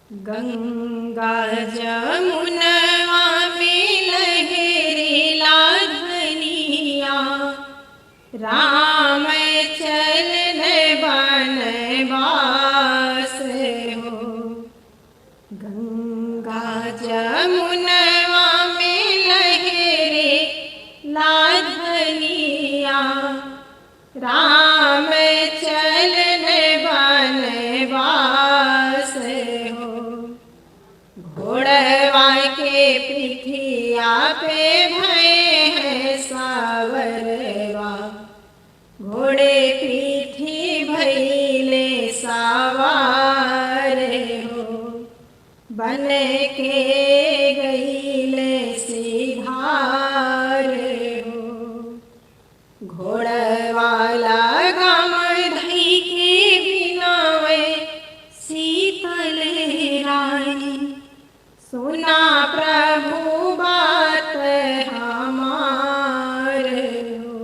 गंगा जमुनवा में लहरी लाधनिया, राम चलन बनवास हो। गंगा जमुनवा में लहरी लाधनिया, राम चलन बनवास हो। घोड़वा के पीठिया पे भय है सावरवा, घोड़े पीठी भइले सवार हो। बन के गइले सिधार हो। घोड़वाला गम धई के बिनावे शीतल रानी, सुना प्रभु बात हमार हो।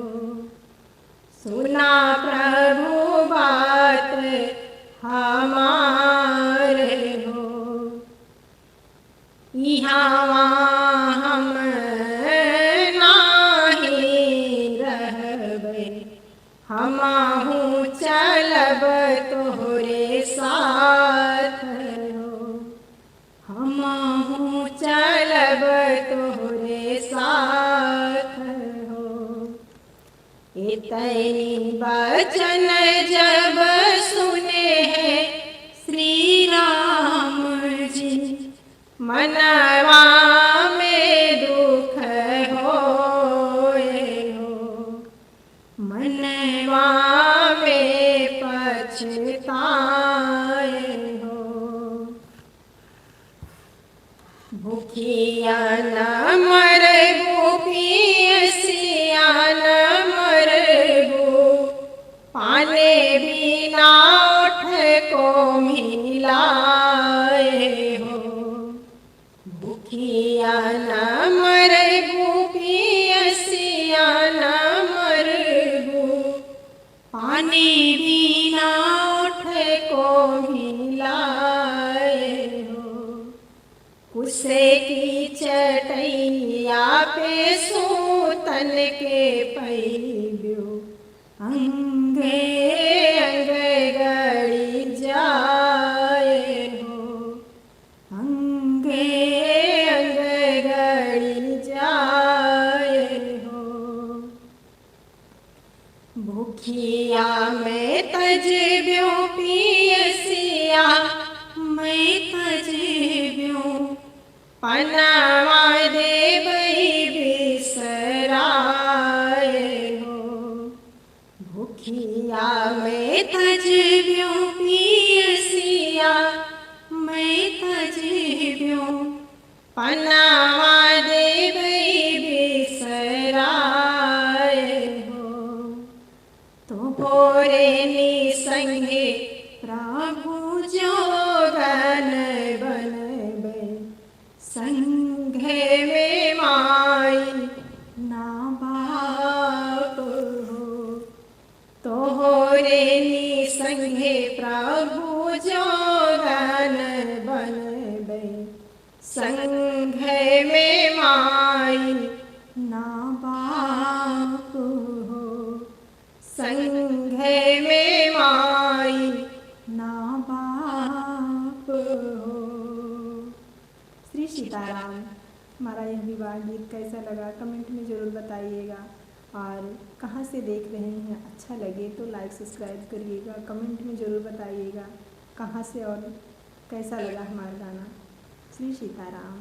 सुना प्रभु बात हमार हो। यहाँ हम नाही रहबै, हमहु चलब तोहरे साथ हो। हमहु चलब तोहरे साथ हो। इतनी वचन जब सुने हैं श्री राम जी, मनवा में दुख होए हो। मनवा में पछताए हो। भूखिया न मरबू, पियसिया न मरबू, पाने बिना उठ को मिलाए हो। भूखिया न मरबू, पियसिया न मरबू, पानी बिना उठ को मिलाए हो। कुसे की चटैया पे सूतन के पैब्यो, अंगे अंगे गड़ी जाए हो। अंगे अंगे गड़ी जाए हो। भूखिया में तजब्यो, पियसिया मैं तजब्यो, पनवा देबै बिसराए हो। भूखिया में तजब्यो, पियसिया मैं तजब्यो, पनवा देबै बिसराए हो। तोहरे निसंगे प्रभु जोगन बनबै, संघे में माई ना बाप हो। तोहरे निसंगे प्रभु जोगन बनबै, संघे में माई ना बाप हो। संघे में माई ना बाप हो। श्री सीताराम। हमारा यह विवाह गीत कैसा लगा कमेंट में ज़रूर बताइएगा, और कहाँ से देख रहे हैं अच्छा लगे तो लाइक सब्सक्राइब करिएगा। कमेंट में ज़रूर बताइएगा कहाँ से और कैसा लगा हमारा गाना। श्री सीताराम।